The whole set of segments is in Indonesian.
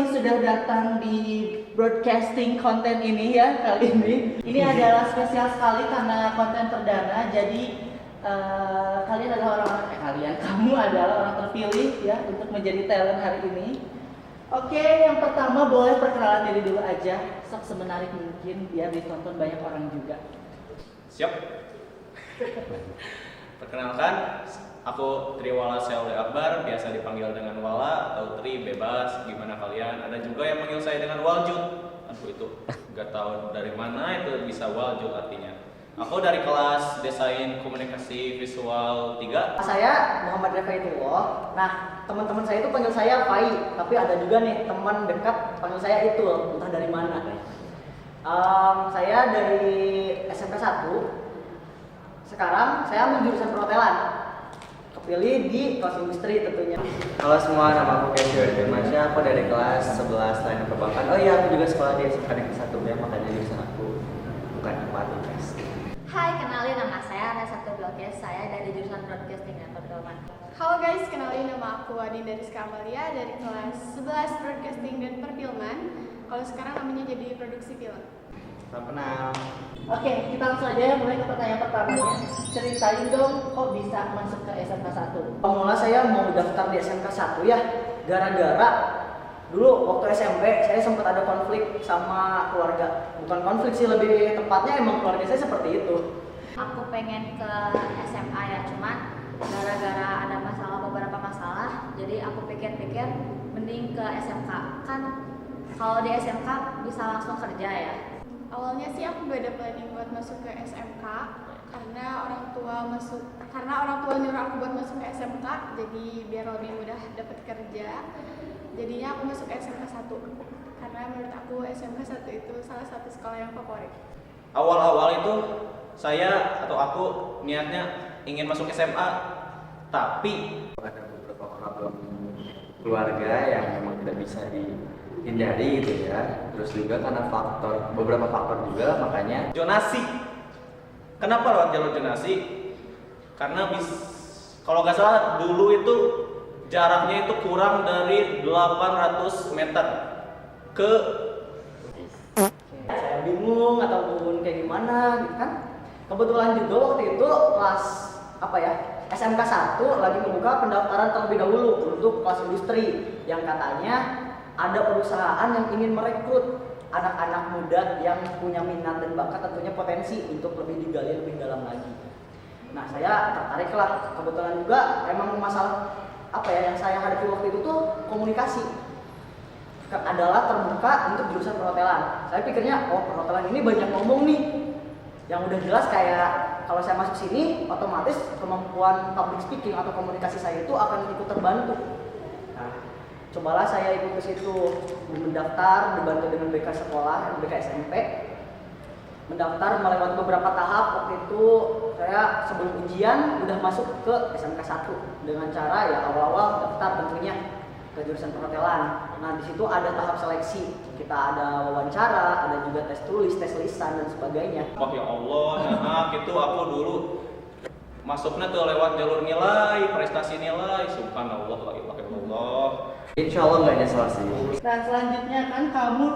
sudah datang di broadcasting konten ini ya kali ini. Ini adalah spesial sekali karena konten perdana. Jadi kalian adalah kamu adalah orang terpilih ya untuk menjadi talent hari ini. Oke, yang pertama boleh perkenalan diri dulu aja, sok semenarik mungkin biar ditonton banyak orang juga. Siap. Perkenalkan, aku Triwala Syahuli Akbar, biasa dipanggil dengan Wala atau Tri, bebas, gimana kalian. Ada juga yang manggil saya dengan Waljud. Aduh itu, gak tahu dari mana itu bisa Waljud artinya. Aku dari kelas Desain Komunikasi Visual 3. Saya Muhammad Refaitullah. Nah, teman-teman saya itu panggil saya Fai, tapi ada juga nih teman dekat panggil saya Itul, entah dari mana. Saya dari SMP 1. Sekarang saya ambil jurusan perhotelan. Kepilih di kelas industri tentunya. Halo semua, nama aku Kesha Firmansyah, aku dari kelas 11 Layanan Perbankan. Oh iya, aku juga sekolah di SMK Negeri 1 ya, makanya jurusan aku bukan informatika. Hai, kenalin nama saya Anesatu Bilkes, saya dari jurusan Broadcasting dan Perfilman. Halo guys, kenalin nama aku Adin dari Skamalia dari kelas 11 Broadcasting dan Perfilman. Kalau sekarang namanya jadi produksi film. Salam kenal. Oke, kita langsung aja mulai ke pertanyaan pertamanya. Ceritain dong kok bisa masuk ke SMK 1. Mula saya mau daftar di SMK 1 ya, gara-gara dulu waktu SMP saya sempat ada konflik sama keluarga. Bukan konflik sih, lebih tepatnya emang keluarga saya seperti itu. Aku pengen ke SMA ya, cuman gara-gara ada beberapa masalah, jadi aku pikir-pikir mending ke SMK. Kan kalau di SMK bisa langsung kerja ya. Awalnya sih aku gak ada planning buat masuk ke SMK karena orang tua nyuruh aku buat masuk ke SMK, jadi biar lebih mudah dapat kerja. Jadinya aku masuk SMK 1 karena menurut aku SMK 1 itu salah satu sekolah yang favorit. Awal-awal itu saya atau aku niatnya ingin masuk SMA, tapi Ada beberapa problem keluarga yang memang tidak bisa dihindari gitu ya. Terus juga karena beberapa faktor juga, makanya zonasi. Kenapa lewat jalur zonasi? Karena kalau nggak salah dulu itu jaraknya itu kurang dari 800 meter ke Saya bingung ataupun kayak gimana gitu kan. Kebetulan juga waktu itu kelas SMK 1 lagi membuka pendaftaran terlebih dahulu untuk kelas industri yang katanya ada perusahaan yang ingin merekrut anak-anak muda yang punya minat dan bakat, tentunya potensi untuk lebih digali lebih dalam lagi. Nah, saya tertarik lah. Kebetulan juga emang masalah yang saya hadapi waktu itu tuh komunikasi adalah terbuka untuk jurusan perhotelan. Saya pikirnya, perhotelan ini banyak ngomong nih. Yang udah jelas kayak kalau saya masuk sini, otomatis kemampuan public speaking atau komunikasi saya itu akan ikut terbantu. Nah, cobalah saya ikut ke situ, mendaftar, dibantu dengan BK sekolah, BK SMP. Mendaftar melewati beberapa tahap. Waktu itu saya sebelum ujian udah masuk ke SMK 1 dengan cara ya awal-awal daftar tentunya ke jurusan perhotelan. Nah, di situ ada tahap seleksi. Kita ada wawancara, ada juga tes tulis, tes lisan dan sebagainya. oh ya Allah, nah gitu aku dulu masuknya tuh lewat jalur nilai, prestasi nilai. Subhanallah, la ilaha illallah. insya Allah nggak nyesel sih. Nah, selanjutnya kan kamu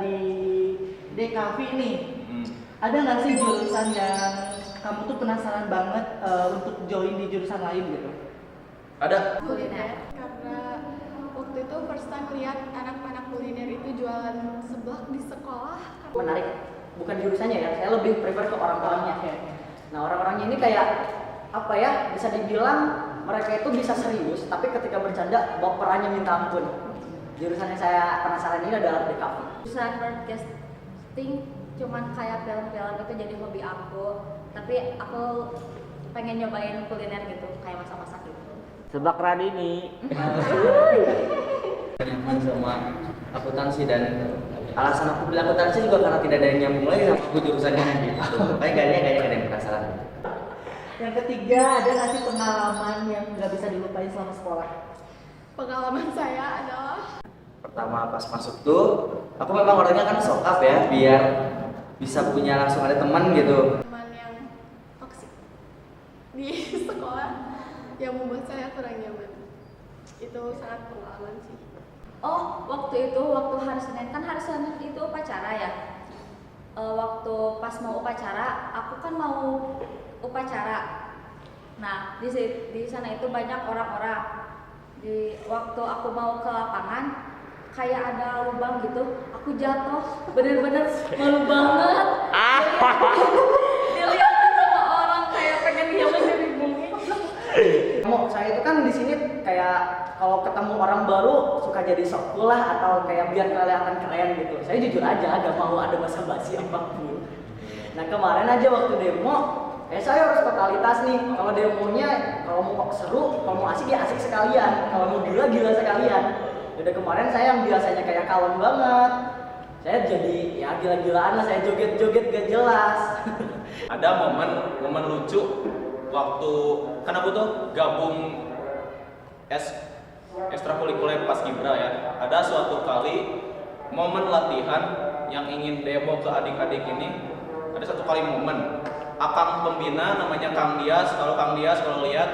di DKV nih. Ada nggak sih jurusan yang kamu tuh penasaran banget untuk join di jurusan lain gitu? Ada. Kuliner, karena waktu itu first time lihat anak-anak kuliner itu jualan seblak di sekolah. Menarik, bukan jurusannya ya, saya lebih prefer ke orang-orangnya. Nah, orang-orangnya ini kayak bisa dibilang mereka itu bisa serius, tapi ketika bercanda baperannya minta ampun. Jurusan yang saya penasaran ini adalah DKV. Jurusan Broadcasting cuman kayak film-film itu jadi hobi aku, tapi aku pengen nyobain kuliner gitu, kayak masak-masak gitu. Seblak Radini. Nyaman sama akuntansi, dan alasan aku pilih akuntansi juga karena tidak ada yang nyambung lagi sama aku jurusannya gitu. Kayak gak ada yang penasaran. Yang ketiga, ada nggak sih pengalaman yang nggak bisa dilupain selama sekolah? Pengalaman saya adalah Pertama pas masuk tuh, aku memang orangnya kan sokap ya, biar bisa punya langsung ada teman gitu. teman yang toksik di sekolah yang membuat saya kurang nyaman. Itu sangat pengalaman sih. Oh, waktu waktu hari Senin kan hari Senin itu upacara ya. Waktu pas mau upacara, aku kan mau upacara. Nah di sana itu banyak orang-orang. Waktu aku mau ke lapangan, kayak ada lubang gitu, aku jatuh, bener-bener malu banget. Dilihatin sama orang kayak pengen hilang dari bumi. Saya itu kan di sini kayak kalau ketemu orang baru suka jadi sok cool lah atau kayak biar kelihatan keren gitu. Saya jujur aja agak mau ada basa-basi apapun. Nah kemarin aja waktu demo, saya harus totalitas nih. Kalau demonya kalau mau seru, kalau mau asik ya asik sekalian, kalau mau gila gila sekalian. Udah kemarin saya yang biasanya kayak kalem banget, saya jadi ya gila-gilaan lah, saya joget-joget gak jelas. Ada momen lucu waktu kan aku tuh gabung ekstrakurikuler Paskibra ya. Ada suatu kali momen latihan yang ingin demo ke adik-adik ini. Ada satu kali momen akang pembina namanya Kang Dias. Kalau Kang Dias kalau lihat,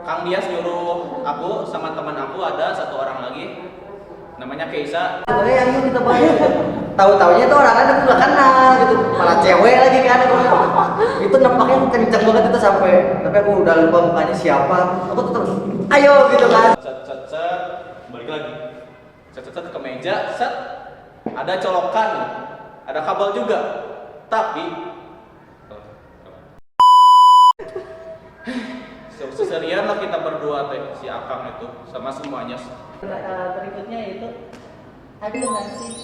Kang Dias nyuruh aku sama teman aku, ada satu orang lagi namanya Keisa. Sebenarnya yang kita bahas tahu-taunya tuh orang ada nggak kenal gitu, malah cewek lagi kan. Itu nampaknya kenceng banget itu sampai, tapi aku udah lupa mukanya siapa. Aku tuh terus, ayo gitu kan. Set, balik lagi. Set ke meja, set. Ada colokan, ada kabel juga. Tapi seserian lah kita berdua teh, si Akang itu sama semuanya. Berikutnya itu ada nggak sih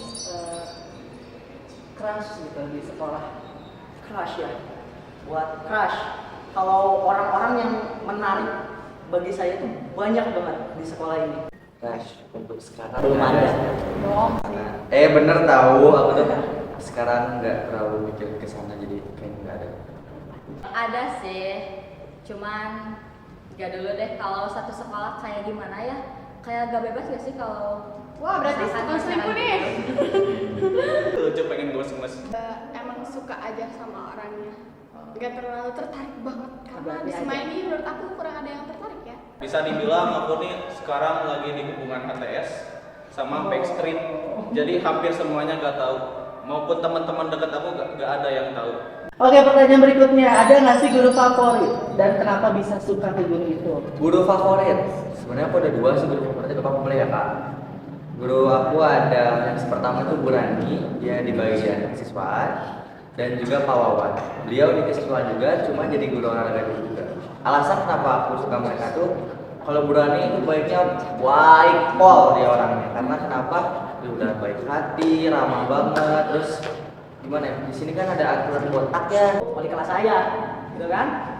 crush gitu di sekolah? Crush ya, buat crush. Kalau orang-orang yang menarik bagi saya tuh banyak banget di sekolah ini. Crush untuk sekarang Belum nggak ada. Bener tahu, aku tuh sekarang nggak terlalu mikir ke sana, jadi kayaknya nggak ada. Ada sih, cuman gak dulu deh. Kalau satu sekolah kayak gimana ya, kayak gak bebas gak sih kalau Wah, berarti misalkan suka selingkuh nih. Lucu pengen gemes-gemes. Emang suka aja sama orangnya. Gak terlalu tertarik banget karena Berarti di SMA aja. ini menurut aku kurang ada yang tertarik ya. Bisa dibilang aku nih sekarang lagi di hubungan HTS sama Backstreet. Jadi hampir semuanya gak tahu. Maupun teman-teman dekat aku gak ada yang tahu. Oke, pertanyaan berikutnya, ada nggak sih guru favorit dan kenapa bisa suka ke guru itu? Guru favorit, sebenarnya aku ada dua sih guru favoritnya, Bapak boleh ya kak? Guru aku ada yang pertama itu Bu Rani, dia di bagian kesiswaan, dan juga Pak Wawan. Beliau di kesiswaan juga, cuma jadi guru olahraga juga. Alasan kenapa aku suka mereka tuh, kalau Bu Rani itu baiknya baik pol dia orangnya, karena kenapa? Dia udah baik hati, ramah banget, terus gimana ya? Di sini kan ada aturan botak ya. Wali kelas saya, gitu kan?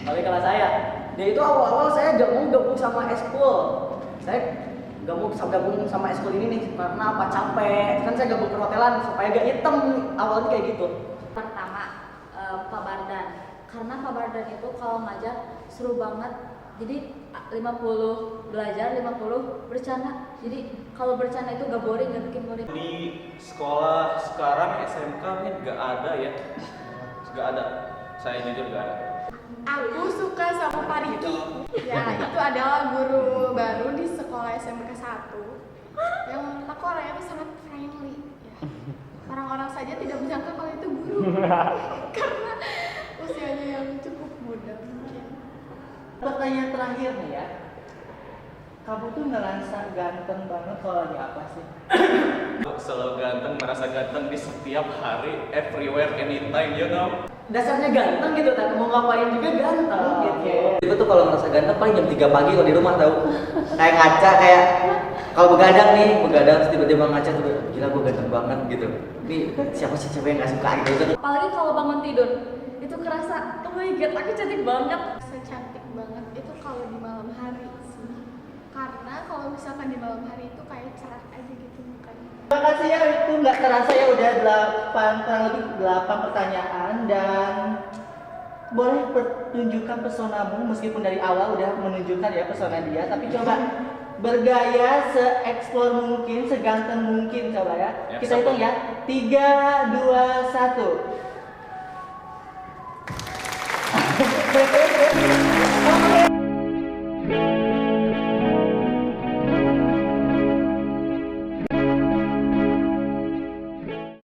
Wali kelas saya. Dia itu awal-awal saya gak mau gabung sama eskul. Saya gak mau gabung sama eskul ini nih karena apa? Capek. Kan saya gabung perhotelan supaya gak hitam. Awalnya kayak gitu. pertama Pak Bardan, karena Pak Bardan itu kalau ngajar seru banget. Jadi 50 belajar, 50 bercanda. Jadi kalau bercanda itu gak boring, gak bikin boring. Di sekolah sekarang SMK ini gak ada ya. Gak ada. Saya jujur gak ada. Aku suka sama Pak Riki. Ya, itu adalah guru baru di sekolah SMK 1 yang menurut aku orangnya itu sangat friendly. Ya. Orang-orang saja tidak menyangka kalau itu guru karena usianya yang cukup muda mungkin. Pertanyaan terakhir nih ya. Kamu tuh ngerasa ganteng banget kalau lagi apa sih? Selalu ganteng, merasa ganteng di setiap hari, everywhere, anytime, you know. Dasarnya ganteng gitu, tak mau ngapain juga ganteng gitu. Itu tuh kalau ngerasa ganteng paling jam 3 pagi kalau di rumah tahu. Kayak ngaca, kayak kalau begadang nih, terus tiba-tiba ngaca tuh, gila gue ganteng banget gitu. Ini siapa sih cewek yang gak suka gitu. Apalagi kalau bangun tidur, itu kerasa, oh my god, aku cantik banget. Secantik banget itu kalau di malam hari sih. Karena kalau misalkan di malam hari itu kayak cerah aja gitu mukanya. Terima kasih ya, itu nggak terasa ya udah 8, kurang lebih 8 pertanyaan dan boleh tunjukkan pesonamu meskipun dari awal udah menunjukkan ya pesona dia, tapi coba bergaya se-explore mungkin, seganteng mungkin coba ya. Ya, Kita hitung ya. 3, 2, 1.